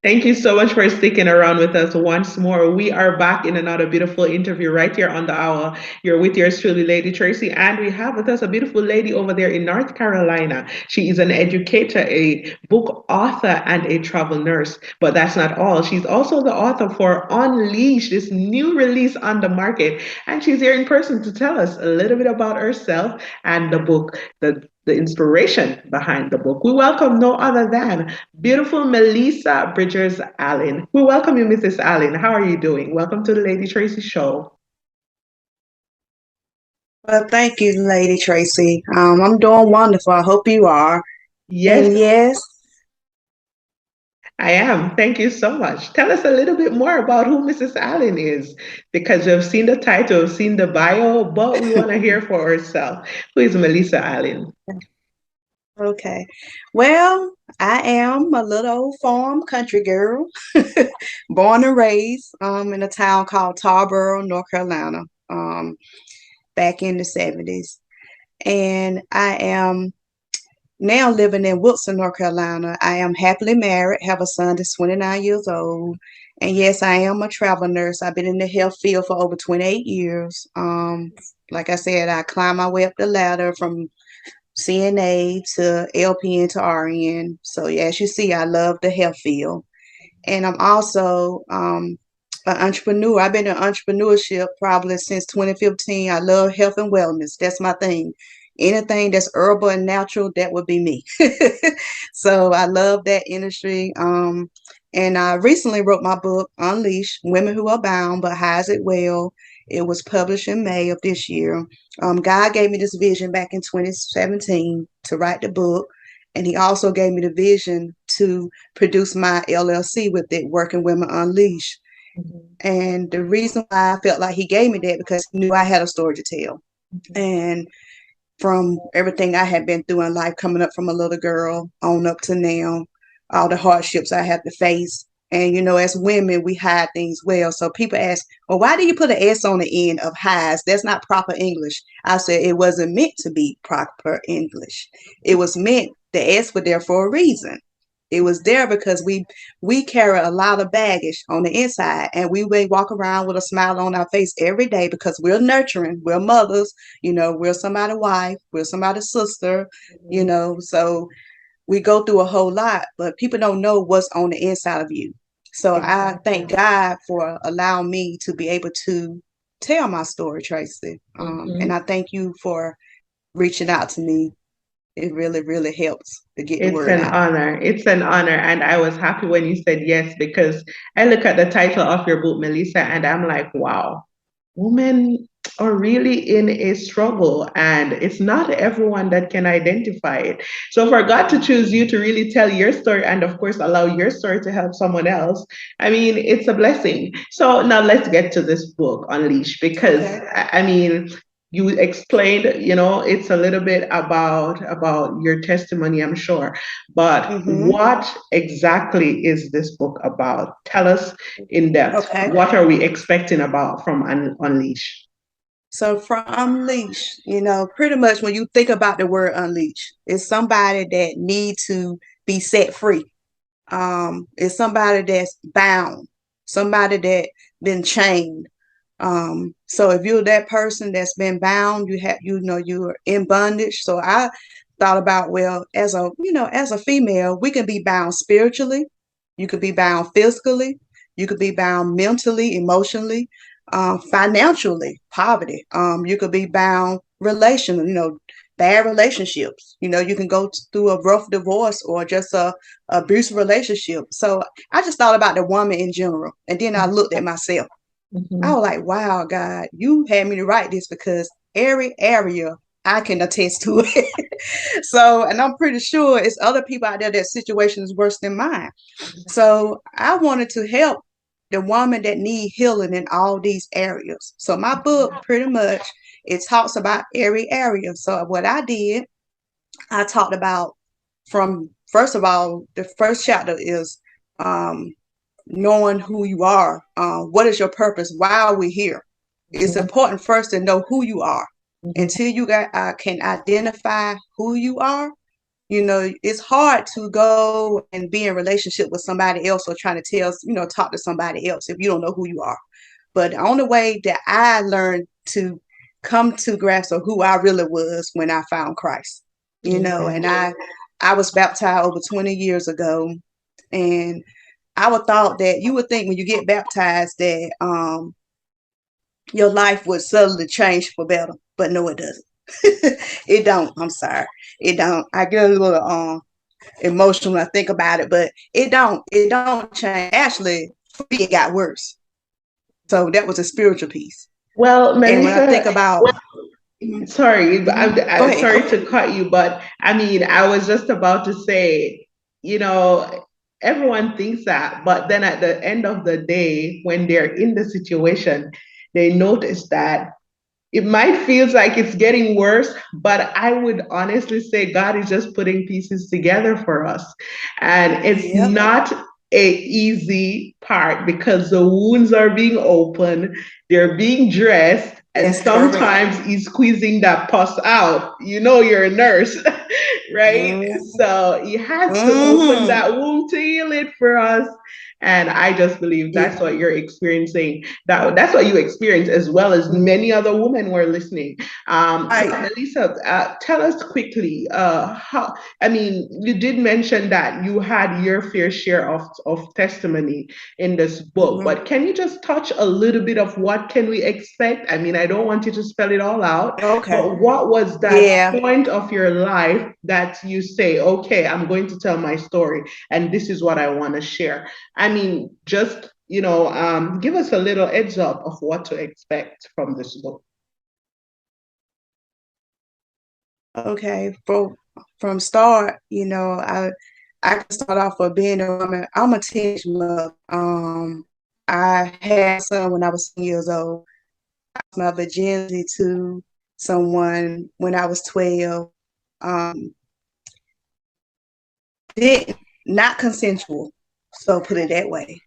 Thank you so much for sticking around with us once more. We are back in another beautiful interview right here on the hour. You're with yours truly, Lady Tracy, and we have with us a beautiful lady over there in North Carolina. She is an educator, a book author, and a travel nurse. But that's not all. She's also the author for Unleash, this new release on the market. And she's here in person to tell us a little bit about herself and the book, the inspiration behind the book. We welcome no other than beautiful Melissa Bridgers Allen. We welcome you, Mrs. Allen. How are you doing? Welcome to the Lady Tracy Show. Well, thank you, Lady Tracy. I'm doing wonderful. I hope you are. Yes, And yes, I am. Thank you so much. Tell us a little bit more about who Mrs. Allen is, because we've seen the title, we've seen the bio, but we want to hear for ourselves. Who is Melissa Allen? okay. Well, I am a little old farm country girl, born and raised in a town called Tarboro, North Carolina, back in the 70s. And I am now living in Wilson, North Carolina. I am happily married, have a son that's 29 years old. And yes, I am a travel nurse. I've been in the health field for over 28 years. Like I said, I climbed my way up the ladder from CNA to LPN to RN. So, yeah, as you see, I love the health field. And I'm also an entrepreneur. I've been in entrepreneurship probably since 2015. I love health and wellness. That's my thing. Anything that's herbal and natural, that would be me. So I love that industry. And I recently wrote my book, Unleash Women Who Are Bound but Hides It Well. It was published in May of this year. God gave me this vision back in 2017 to write the book. And he also gave me the vision to produce my LLC with it, Working Women Unleashed. Mhm, And the reason why I felt like he gave me that because he knew I had a story to tell. mhm. And from everything I had been through in life, coming up from a little girl on up to now, all the hardships I had to face. And as women, we hide things well. So people ask, well, why do you put an S on the end of hides? That's not proper English. I said it wasn't meant to be proper English. It was meant, the S was there for a reason. It was there because we carry a lot of baggage on the inside, and we may walk around with a smile on our face every day because we're nurturing, we're mothers, we're somebody's wife, we're somebody's sister, so we go through a whole lot, but people don't know what's on the inside of you. So I thank Exactly. God for allowing me to be able to tell my story, Tracy. And Mhm. I thank you for reaching out to me. It really, really helps to get the It's word an out. honor. It's an honor. And I was happy when you said yes, because I look at the title of your book, Melissa, and I'm like, wow, women are really in a struggle, and it's not everyone that can identify it. So for God to choose you to really tell your story and, of course, allow your story to help someone else, I mean, it's a blessing. So now let's get to this book, Unleash, because Okay. I mean, you explained, it's a little bit about your testimony, I'm sure, but Mm-hmm. what exactly is this book about? Tell us in depth. Okay. What are we expecting about from Unleash? So from unleash, pretty much when you think about the word unleash, it's somebody that need to be set free. It's somebody that's bound, somebody that been chained. So if you're that person that's been bound, you're in bondage. So I thought about, well, as a female, we can be bound spiritually, you could be bound physically, you could be bound mentally, emotionally, financially, poverty. You could be bound relational, bad relationships. You can go through a rough divorce or just a abusive relationship. So I just thought about the woman in general, and then I looked at myself. I Mhm. was like, wow, God, you had me to write this because every area I can attest to it. So, and I'm pretty sure it's other people out there that situation is worse than mine. So I wanted to help the woman that need healing in all these areas. So my book pretty much it talks about every area. So what I did, I talked about from first of all, the first chapter is um, knowing who you are. What is your purpose? Why are we here? It's Mhm. important first to know who you are. Mhm. Until you can identify who you are, It's hard to go and be in relationship with somebody else or trying to talk to somebody else if you don't know who you are. But the only way that I learned to come to grasp of who I really was when I found Christ, and I was baptized over 20 years ago. And I would thought that you would think when you get baptized that your life would suddenly change for better, but no, it doesn't. It don't. I'm sorry, it don't. I get a little emotional when I think about it, but it don't. It don't change. Actually, for me, it got worse. So that was a spiritual piece. Well, And when I think Melissa, about, sorry, go I'm ahead. sorry to cut you, but I mean, I was just about to say, you know, everyone thinks that, but then at the end of the day, when they're in the situation, they notice that it might feel like it's getting worse, but I would honestly say God is just putting pieces together for us. And it's Yep, not a easy part because the wounds are being opened, they're being dressed, and that's correct. sometimes he's squeezing that pus out. You know, you're a nurse, right? Mm-hmm. So he has to open Mm-hmm. that wound to heal it for us. And I just believe Yeah. that's what you're experiencing. That's what you experience, as well as many other women were listening. But Right. Melissa, tell us quickly how. I mean, you did mention that you had your fair share of testimony in this book, Mm-hmm. but can you just touch a little bit of what can we expect? I mean, I don't want you to spell it all out, Okay. but what was that Yeah. point of your life that you say, okay, I'm going to tell my story, and this is what I want to share? I mean, just give us a little heads up of what to expect from this book. Okay. From start, I can start off with being a woman. I'm a teenage mother. I had a son when I was 10 years old. I lost my virginity to someone when I was 12. Um, did not consensual. So put it that way.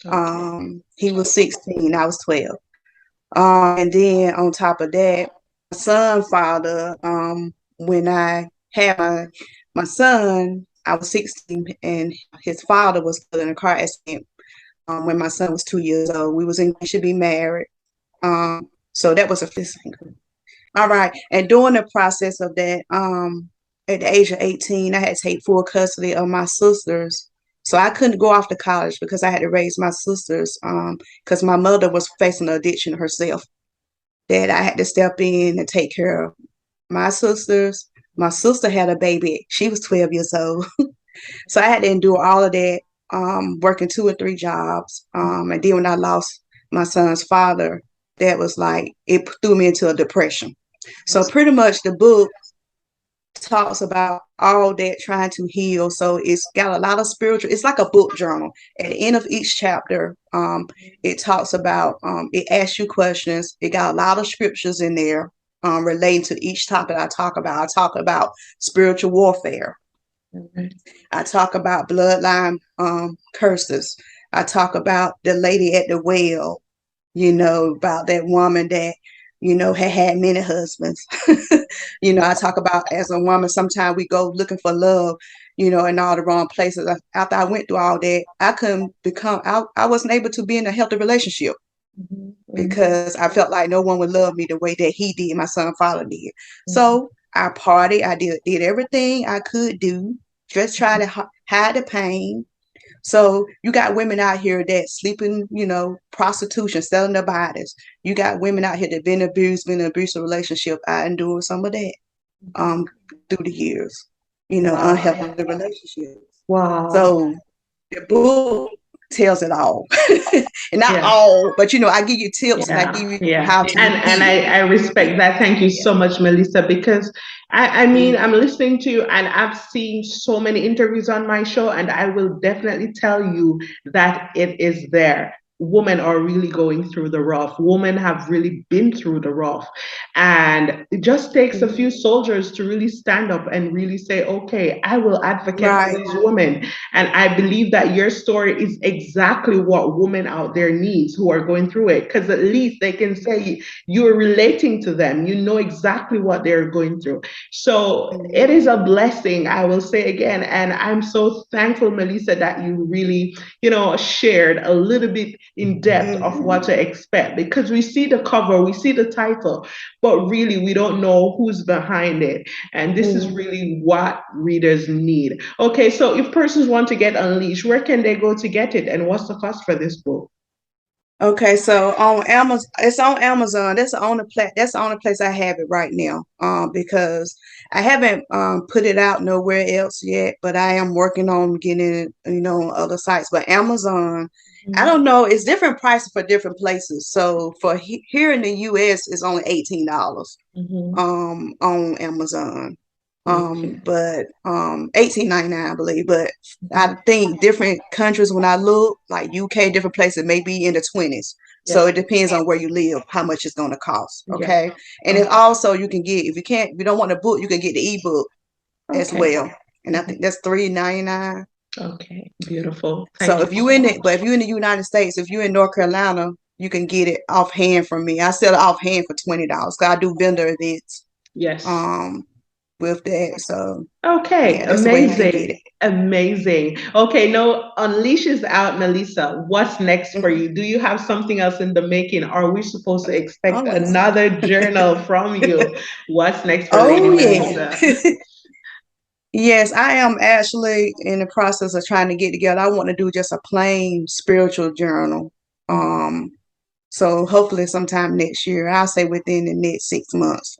Okay. He was 16, I was 12. And then on top of that, my son father, when I had my son, I was 16 and his father was killed in a car accident when my son was 2 years old. We was engaged to be married. So that was a fifth finger. All right. And during the process of that, at the age of 18, I had to take full custody of my sisters. So I couldn't go off to college because I had to raise my sisters because my mother was facing an addiction herself that I had to step in and take care of my sisters. My sister had a baby. She was 12 years old. So I had to endure all of that, working 2 or 3 jobs. And then when I lost my son's father, that was like, it threw me into a depression. So pretty much the book talks about all that trying to heal. So it's got a lot of spiritual, it's like a book journal. At the end of each chapter, it talks about, it asks you questions. It got a lot of scriptures in there relating to each topic I talk about. I talk about spiritual warfare. Okay. I talk about bloodline curses. I talk about the lady at the well, about that woman that, had many husbands. I talk about as a woman, sometimes we go looking for love, in all the wrong places. After I went through all that, I wasn't able to be in a healthy relationship Mhm. because I felt like no one would love me the way that he did, my son father did. So I partied, I did everything I could do, just try to hide the pain. So you got women out here that sleeping, prostitution, selling their bodies. You got women out here that been abused, been in an abusive relationship. I endured some of that um through the years, Wow. unhealthy relationships. Wow. So the book tells it all. And not Yeah. all, but I give you tips and I Yeah, give you yeah, how to and heal. I respect that. Thank you Yeah. so much, Melissa, because I mean, Mhm. I'm listening to you, and I've seen so many interviews on my show, and I will definitely tell you that it is there. women are really going through the rough. Women have really been through the rough. And it just takes a few soldiers to really stand up and really say, okay, I will advocate for Right. these women. And I believe that your story is exactly what women out there needs who are going through it. Because at least they can say you're relating to them. You know exactly what they're going through. So it is a blessing, I will say again. And I'm so thankful, Melissa, that you really, shared a little bit in depth of what to expect, because we see the cover, we see the title, but really we don't know who's behind it. And this is really what readers need. Okay, so if persons want to get Unleashed, where can they go to get it? And what's the cost for this book? Okay, so on Amazon, it's on Amazon. That's the only place I have it right now. Because I haven't put it out nowhere else yet, but I am working on getting it, on other sites. But Amazon, I don't know, it's different prices for different places. So for here in the US, it's only $18 on Amazon. Okay. But 18.99, I believe. But I think different countries, when I look, like UK, different places may be in the 20s. So Yeah. it depends on where you live, how much it's going to cost. Yeah. Okay. And it also, you can get, if you don't want the book, you can get the ebook as Okay. well. And I think that's $3.99. Okay. Beautiful. So Thank you so if much. you're in the United States, if you're in North Carolina, you can get it offhand from me. I sell it offhand for $20 because I do vendor events Yes. um with that. So Okay, yeah, that's the way you can get amazing. it. Amazing. Okay, now Unleash is out, Melissa. What's next for Mhm. you? Do you have something else in the making? Are we supposed to expect Oh yes. another journal from you? What's next for Lady Oh yeah. Melissa? Yes, I am actually in the process of trying to get together. I want to do just a plain spiritual journal. Um, so hopefully sometime next year, I'll say within the next 6 months.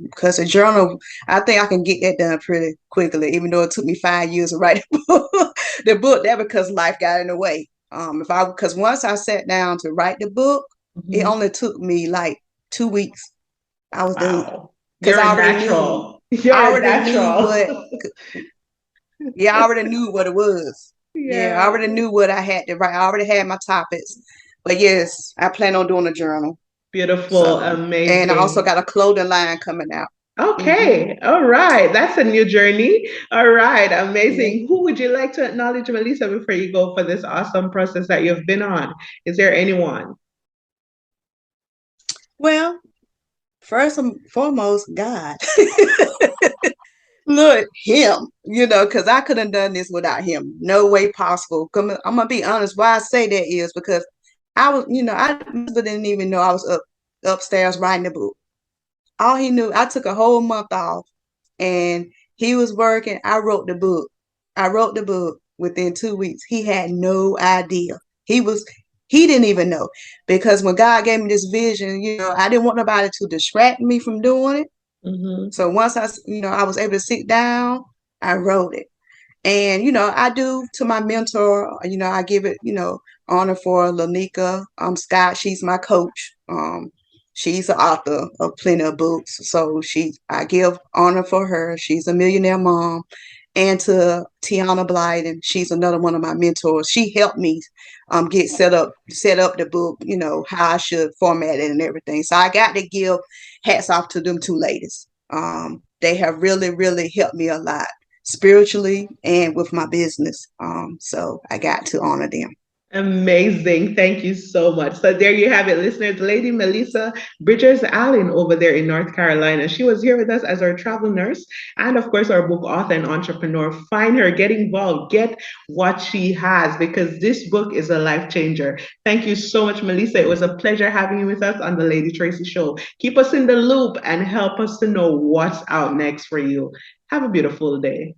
Because a journal, I think I can get that done pretty quickly, even though it took me 5 years to write the book. The book, that because life got in the way. Because once I sat down to write the book, it Mhm. only took me like 2 weeks. I was done. Wow. Because You're a natural. You're I a already knew natural. what, yeah, I already knew what it was. Yeah, I Yeah. already knew what I had to write. I already had my topics. But yes, I plan on doing a journal. Beautiful. So, and I also Amazing. got a clothing line coming out. Hmm. Okay. All right. That's a new journey. All right. Yeah. Amazing. Who would you like to acknowledge, Melissa, before you go for this awesome process that you've been on? Is there anyone? Well, first and foremost, God. Look, him, because I couldn't have done this without him. No way possible. I'm gonna be honest. Why I say that is because I was, I didn't even know I was upstairs writing the book. All he knew, I took a whole month off and he was working. I wrote the book. I wrote the book within 2 weeks. He had no idea. He didn't even know because when God gave me this vision, I didn't want nobody to distract me from doing it. Mm-hmm. So once I was able to sit down, I wrote it. And, I do to my mentor, I give it, honor for Lanika Scott. She's my coach. She's the author of plenty of books. So I give honor for her. She's a millionaire mom. And to Tiana Blyden, she's another one of my mentors. She helped me get set up the book, how I should format it and everything. So I got to give hats off to them two ladies. They have really, really helped me a lot spiritually and with my business. So I got to honor them. Amazing. Thank you so much. So there you have it, listeners. Lady Melissa Bridgers Allen over there in North Carolina. She was here with us as our travel nurse and, of course, our book author and entrepreneur. Find her, get involved, get what she has, because this book is a life changer. Thank you so much, Melissa. It was a pleasure having you with us on the Lady Tracy Show. Keep us in the loop and help us to know what's out next for you. Have a beautiful day.